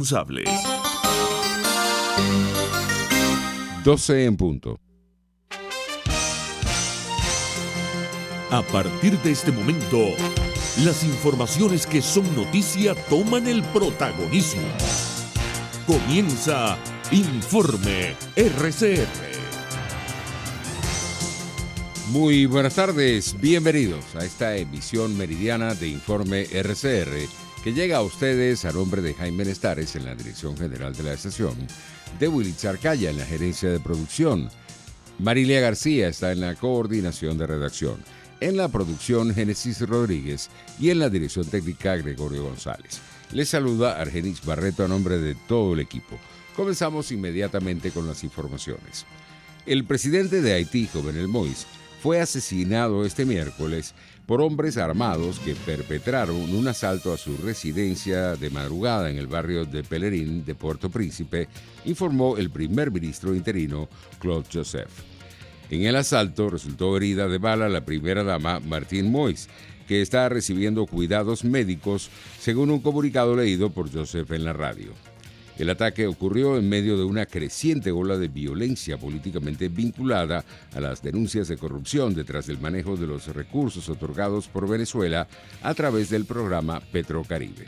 responsables. 12 en punto. A partir de este momento, las informaciones que son noticia toman el protagonismo. Comienza Informe RCR. Muy buenas tardes, bienvenidos a esta emisión meridiana de Informe RCR que llega a ustedes a nombre de Jaime Nestares en la dirección general de la estación, de Wilitz Arcaya en la gerencia de producción, Marilia García está en la coordinación de redacción, en la producción Génesis Rodríguez y en la dirección técnica Gregorio González. Les saluda Argenis Barreto a nombre de todo el equipo. Comenzamos inmediatamente con las informaciones. El presidente de Haití, Jovenel Moïse, fue asesinado este miércoles por hombres armados que perpetraron un asalto a su residencia de madrugada en el barrio de Pelerín de Puerto Príncipe, informó el primer ministro interino Claude Joseph. En el asalto resultó herida de bala la primera dama Martine Moïse, que está recibiendo cuidados médicos, según un comunicado leído por Joseph en la radio. El ataque ocurrió en medio de una creciente ola de violencia políticamente vinculada a las denuncias de corrupción detrás del manejo de los recursos otorgados por Venezuela a través del programa Petrocaribe.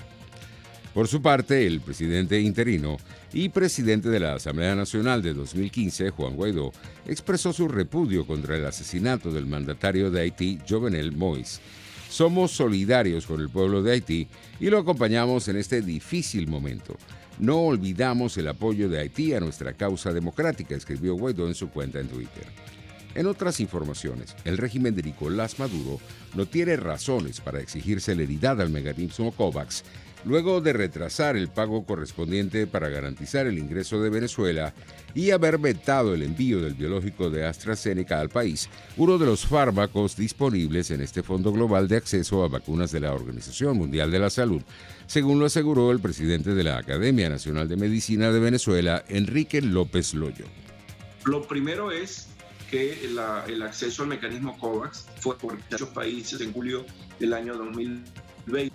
Por su parte, el presidente interino y presidente de la Asamblea Nacional de 2015, Juan Guaidó, expresó su repudio contra el asesinato del mandatario de Haití, Jovenel Moïse. Somos solidarios con el pueblo de Haití y lo acompañamos en este difícil momento. No olvidamos el apoyo de Haití a nuestra causa democrática, escribió Guaidó en su cuenta en Twitter. En otras informaciones, el régimen de Nicolás Maduro no tiene razones para exigir celeridad al mecanismo COVAX, luego de retrasar el pago correspondiente para garantizar el ingreso de Venezuela y haber vetado el envío del biológico de AstraZeneca al país, uno de los fármacos disponibles en este Fondo Global de Acceso a Vacunas de la Organización Mundial de la Salud, según lo aseguró el presidente de la Academia Nacional de Medicina de Venezuela, Enrique López Loyo. Lo primero es que el acceso al mecanismo COVAX fue por muchos países en julio del año 2020.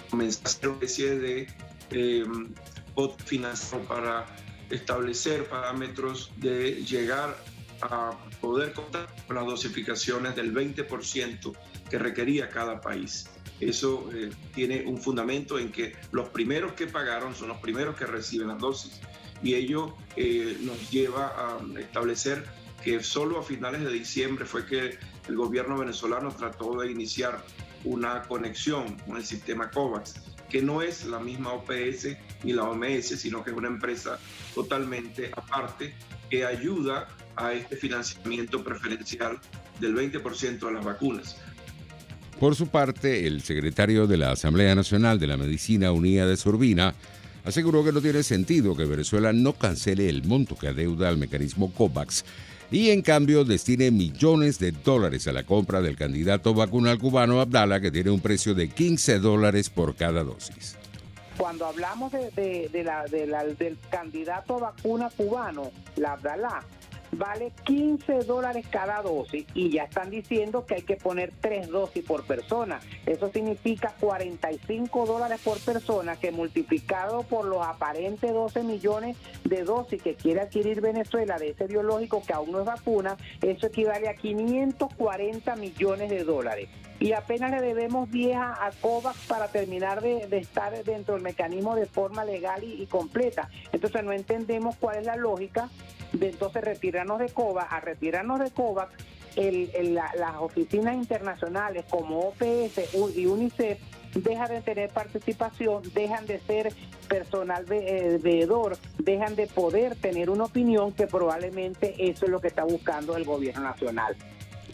Comenzó a ser una especie de financiamiento para establecer parámetros de llegar a poder contar con las dosificaciones del 20% que requería cada país. Eso tiene un fundamento en que los primeros que pagaron son los primeros que reciben las dosis, y ello nos lleva a establecer que solo a finales de diciembre fue que el gobierno venezolano trató de iniciar una conexión con el sistema COVAX, que no es la misma OPS ni la OMS, sino que es una empresa totalmente aparte que ayuda a este financiamiento preferencial del 20% de las vacunas. Por su parte, el secretario de la Asamblea Nacional de la Medicina Unida de Urbina aseguró que no tiene sentido que Venezuela no cancele el monto que adeuda al mecanismo COVAX y en cambio destine millones de dólares a la compra del candidato vacunal cubano Abdala, que tiene un precio de $15 por cada dosis. Cuando hablamos del candidato vacuna cubano, la Abdala, vale $15 cada dosis, y ya están diciendo que hay que poner 3 dosis por persona. Eso significa $45 por persona, que multiplicado por los aparentes 12 millones de dosis que quiere adquirir Venezuela de ese biológico que aún no es vacuna, eso equivale a $540 millones. Y apenas le debemos 10 a COVAX para terminar de estar dentro del mecanismo de forma legal y completa. Entonces no entendemos cuál es la lógica de entonces retirarnos de COVAX. Las oficinas internacionales como OPS y UNICEF dejan de tener participación, dejan de ser personal veedor, dejan de poder tener una opinión, que probablemente eso es lo que está buscando el gobierno nacional.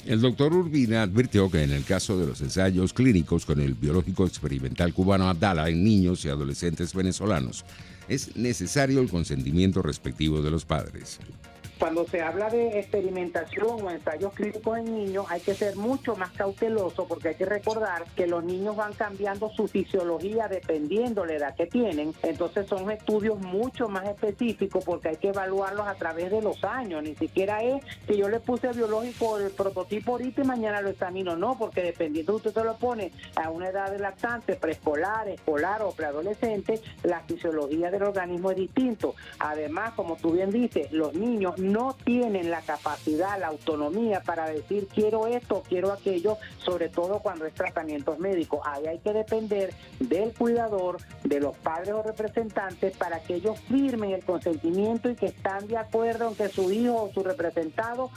El doctor Urbina advirtió que en el caso de los ensayos clínicos con el biológico experimental cubano Abdala en niños y adolescentes venezolanos, es necesario el consentimiento respectivo de los padres. cuando se habla de experimentación o ensayos clínicos en niños, hay que ser mucho más cauteloso porque hay que recordar que los niños van cambiando su fisiología dependiendo la edad que tienen. Entonces son estudios mucho más específicos porque hay que evaluarlos a través de los años. Ni siquiera es que yo le puse biológico el prototipo ahorita y mañana lo examino. No, porque dependiendo de usted se lo pone a una edad de lactante, preescolar, escolar o preadolescente, la fisiología del organismo es distinto. Además, como tú bien dices, los niños no tienen la capacidad, la autonomía para decir quiero esto, quiero aquello, sobre todo cuando es tratamientos médicos. Ahí hay que depender del cuidador, de los padres o representantes para que ellos firmen el consentimiento y que están de acuerdo en que su hijo o su representado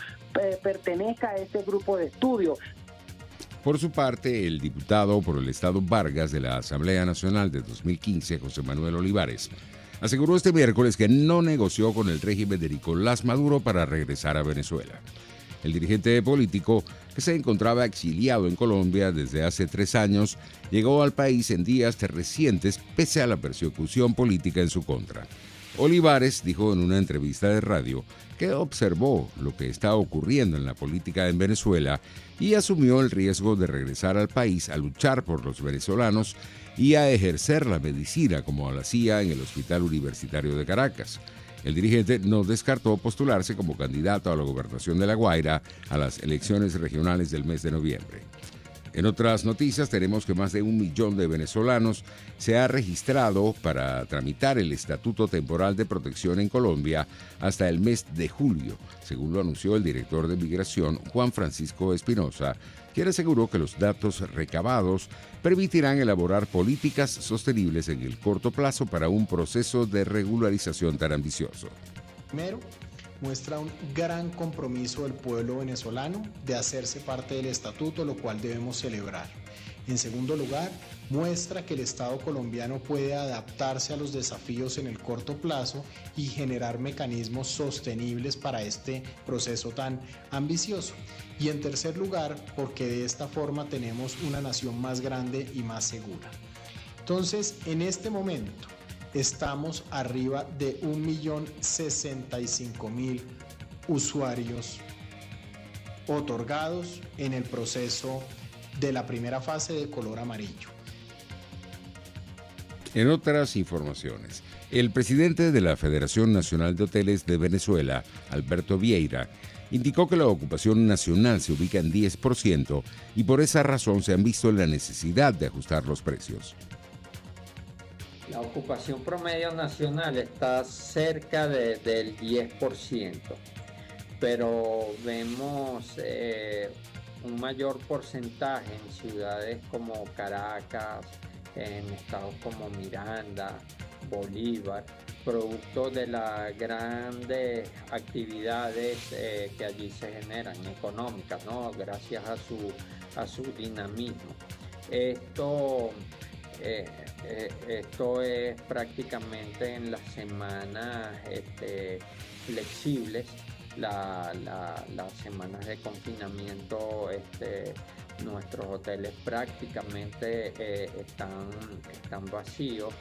pertenezca a ese grupo de estudio. Por su parte, el diputado por el Estado Vargas de la Asamblea Nacional de 2015, José Manuel Olivares, aseguró este miércoles que no negoció con el régimen de Nicolás Maduro para regresar a Venezuela. El dirigente político, que se encontraba exiliado en Colombia desde hace 3 años, llegó al país en días recientes pese a la persecución política en su contra. Olivares dijo en una entrevista de radio que observó lo que está ocurriendo en la política en Venezuela y asumió el riesgo de regresar al país a luchar por los venezolanos y a ejercer la medicina como lo hacía en el Hospital Universitario de Caracas. El dirigente no descartó postularse como candidato a la gobernación de La Guaira a las elecciones regionales del mes de noviembre. En otras noticias tenemos que más de 1 millón de venezolanos se ha registrado para tramitar el Estatuto Temporal de Protección en Colombia hasta el mes de julio, según lo anunció el director de Migración, Juan Francisco Espinosa, quien aseguró que los datos recabados permitirán elaborar políticas sostenibles en el corto plazo para un proceso de regularización tan ambicioso. Primero, muestra un gran compromiso del pueblo venezolano de hacerse parte del estatuto, lo cual debemos celebrar. En segundo lugar, muestra que el Estado colombiano puede adaptarse a los desafíos en el corto plazo y generar mecanismos sostenibles para este proceso tan ambicioso. Y en tercer lugar, porque de esta forma tenemos una nación más grande y más segura. Entonces, en este momento, estamos arriba de 1.065.000 usuarios otorgados en el proceso de la primera fase de color amarillo. En otras informaciones, el presidente de la Federación Nacional de Hoteles de Venezuela, Alberto Vieira, indicó que la ocupación nacional se ubica en 10% y por esa razón se han visto en la necesidad de ajustar los precios. La ocupación promedio nacional está cerca del 10%, pero vemos un mayor porcentaje en ciudades como Caracas, en estados como Miranda, Bolívar, producto de las grandes actividades que allí se generan, económicas, ¿no? Gracias a su dinamismo. Esto es prácticamente en las semanas flexibles, las semanas de confinamiento, nuestros hoteles prácticamente están vacíos.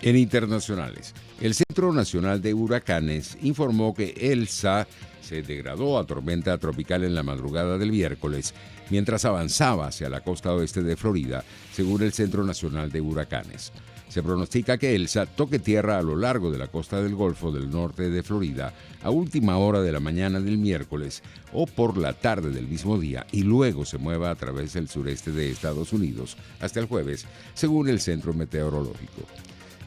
En internacionales, el Centro Nacional de Huracanes informó que Elsa se degradó a tormenta tropical en la madrugada del miércoles, mientras avanzaba hacia la costa oeste de Florida, según el Centro Nacional de Huracanes. Se pronostica que Elsa toque tierra a lo largo de la costa del Golfo del norte de Florida a última hora de la mañana del miércoles o por la tarde del mismo día y luego se mueva a través del sureste de Estados Unidos hasta el jueves, según el Centro Meteorológico.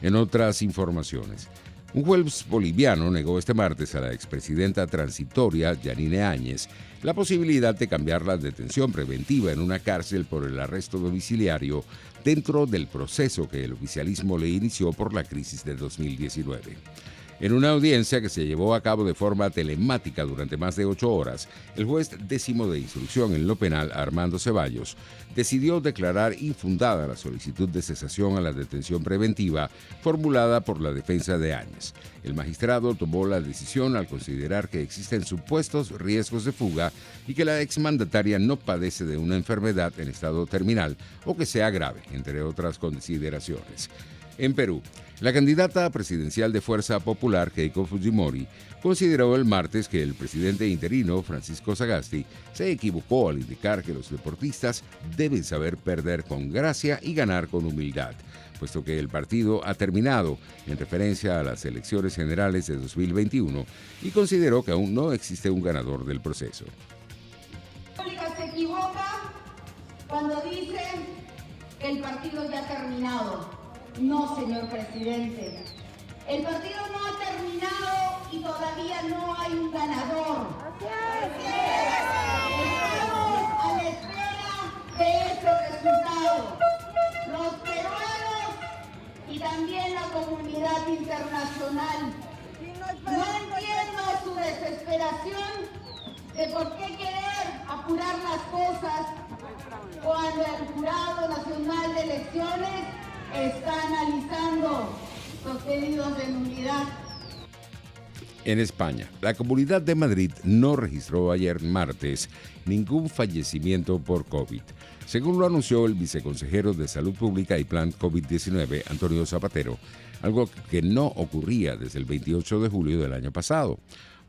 En otras informaciones, un juez boliviano negó este martes a la expresidenta transitoria Yanine Áñez la posibilidad de cambiar la detención preventiva en una cárcel por el arresto domiciliario dentro del proceso que el oficialismo le inició por la crisis de 2019. En una audiencia que se llevó a cabo de forma telemática durante más de 8 horas, el juez décimo de instrucción en lo penal, Armando Ceballos, decidió declarar infundada la solicitud de cesación a la detención preventiva formulada por la defensa de Áñez. El magistrado tomó la decisión al considerar que existen supuestos riesgos de fuga y que la exmandataria no padece de una enfermedad en estado terminal o que sea grave, entre otras consideraciones. En Perú, la candidata presidencial de Fuerza Popular, Keiko Fujimori, consideró el martes que el presidente interino, Francisco Sagasti, se equivocó al indicar que los deportistas deben saber perder con gracia y ganar con humildad, puesto que el partido ha terminado, en referencia a las elecciones generales de 2021, y consideró que aún no existe un ganador del proceso. Se equivoca cuando dice que el partido ya ha terminado. No, señor presidente. El partido no ha terminado y todavía no hay un ganador. Estamos a la espera de ese resultado. Los peruanos y también la comunidad internacional. No entiendo su desesperación de por qué querer apurar las cosas cuando el Jurado Nacional de Elecciones está analizando los pedidos de nulidad. En España, la Comunidad de Madrid no registró ayer martes ningún fallecimiento por COVID, según lo anunció el viceconsejero de Salud Pública y Plan COVID-19, Antonio Zapatero, algo que no ocurría desde el 28 de julio del año pasado.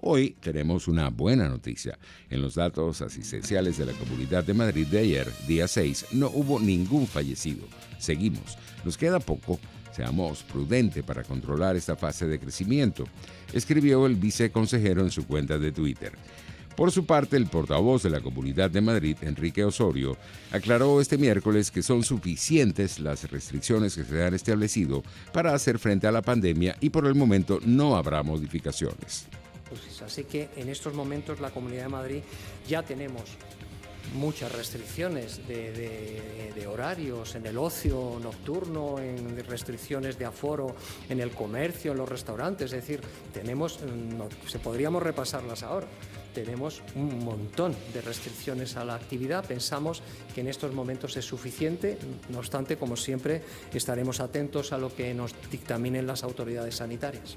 Hoy tenemos una buena noticia. En los datos asistenciales de la Comunidad de Madrid de ayer, día 6, no hubo ningún fallecido. Seguimos. Nos queda poco. Seamos prudentes para controlar esta fase de crecimiento, escribió el viceconsejero en su cuenta de Twitter. Por su parte, el portavoz de la Comunidad de Madrid, Enrique Osorio, aclaró este miércoles que son suficientes las restricciones que se han establecido para hacer frente a la pandemia y por el momento no habrá modificaciones. Así que en estos momentos la Comunidad de Madrid ya tenemos muchas restricciones de horarios, en el ocio nocturno, en restricciones de aforo en el comercio, en los restaurantes. Es decir, podríamos repasarlas ahora. Tenemos un montón de restricciones a la actividad. Pensamos que en estos momentos es suficiente. No obstante, como siempre, estaremos atentos a lo que nos dictaminen las autoridades sanitarias.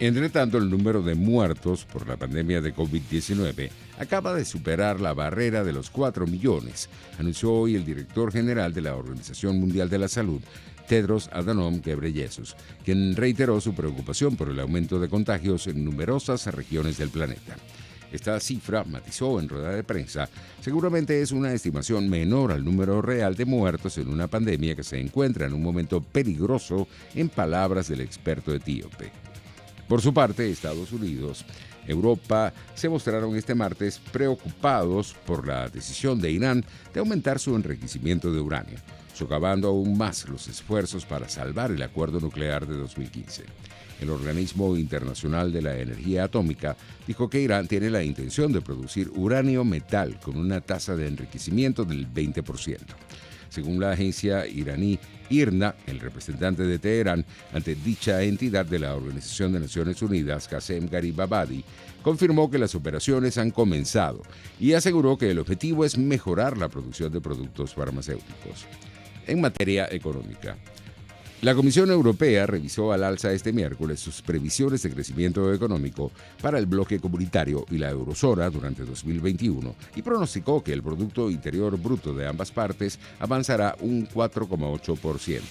Entre tanto, el número de muertos por la pandemia de COVID-19 acaba de superar la barrera de los 4 millones, anunció hoy el director general de la Organización Mundial de la Salud, Tedros Adhanom Ghebreyesus, quien reiteró su preocupación por el aumento de contagios en numerosas regiones del planeta. Esta cifra, matizó en rueda de prensa, seguramente es una estimación menor al número real de muertos en una pandemia que se encuentra en un momento peligroso, en palabras del experto etíope. Por su parte, Estados Unidos, Europa se mostraron este martes preocupados por la decisión de Irán de aumentar su enriquecimiento de uranio, socavando aún más los esfuerzos para salvar el acuerdo nuclear de 2015. El Organismo Internacional de la Energía Atómica dijo que Irán tiene la intención de producir uranio metal con una tasa de enriquecimiento del 20%. Según la agencia iraní IRNA, el representante de Teherán ante dicha entidad de la Organización de Naciones Unidas, Qasem Gharibabadi, confirmó que las operaciones han comenzado y aseguró que el objetivo es mejorar la producción de productos farmacéuticos. En materia económica, la Comisión Europea revisó al alza este miércoles sus previsiones de crecimiento económico para el bloque comunitario y la eurozona durante 2021 y pronosticó que el Producto Interior Bruto de ambas partes avanzará un 4,8%.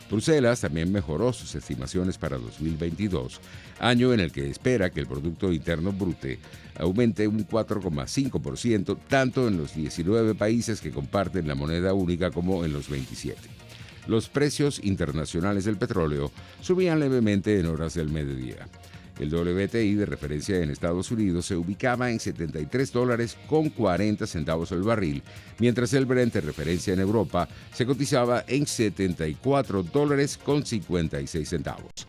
Bruselas también mejoró sus estimaciones para 2022, año en el que espera que el Producto Interno Bruto aumente un 4,5% tanto en los 19 países que comparten la moneda única como en los 27. Los precios internacionales del petróleo subían levemente en horas del mediodía. El WTI de referencia en Estados Unidos se ubicaba en $73.40 el barril, mientras el Brent de referencia en Europa se cotizaba en $74.56.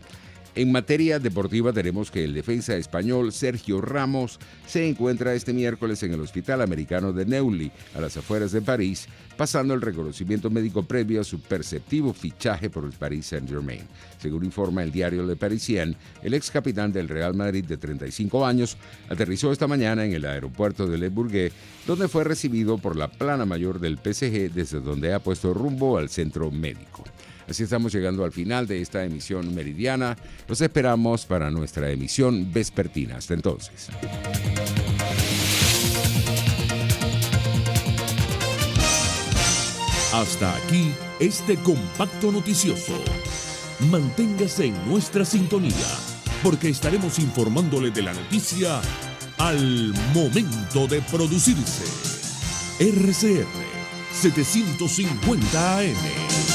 En materia deportiva tenemos que el defensa español Sergio Ramos se encuentra este miércoles en el Hospital Americano de Neuilly, a las afueras de París, pasando el reconocimiento médico previo a su perceptivo fichaje por el Paris Saint-Germain. Según informa el diario Le Parisien, el ex capitán del Real Madrid de 35 años aterrizó esta mañana en el aeropuerto de Le Bourget, donde fue recibido por la plana mayor del PSG, desde donde ha puesto rumbo al centro médico. Así estamos llegando al final de esta emisión meridiana. Los esperamos para nuestra emisión vespertina. Hasta entonces. Hasta aquí este compacto noticioso. Manténgase en nuestra sintonía, porque estaremos informándole de la noticia al momento de producirse. RCR 750 AM.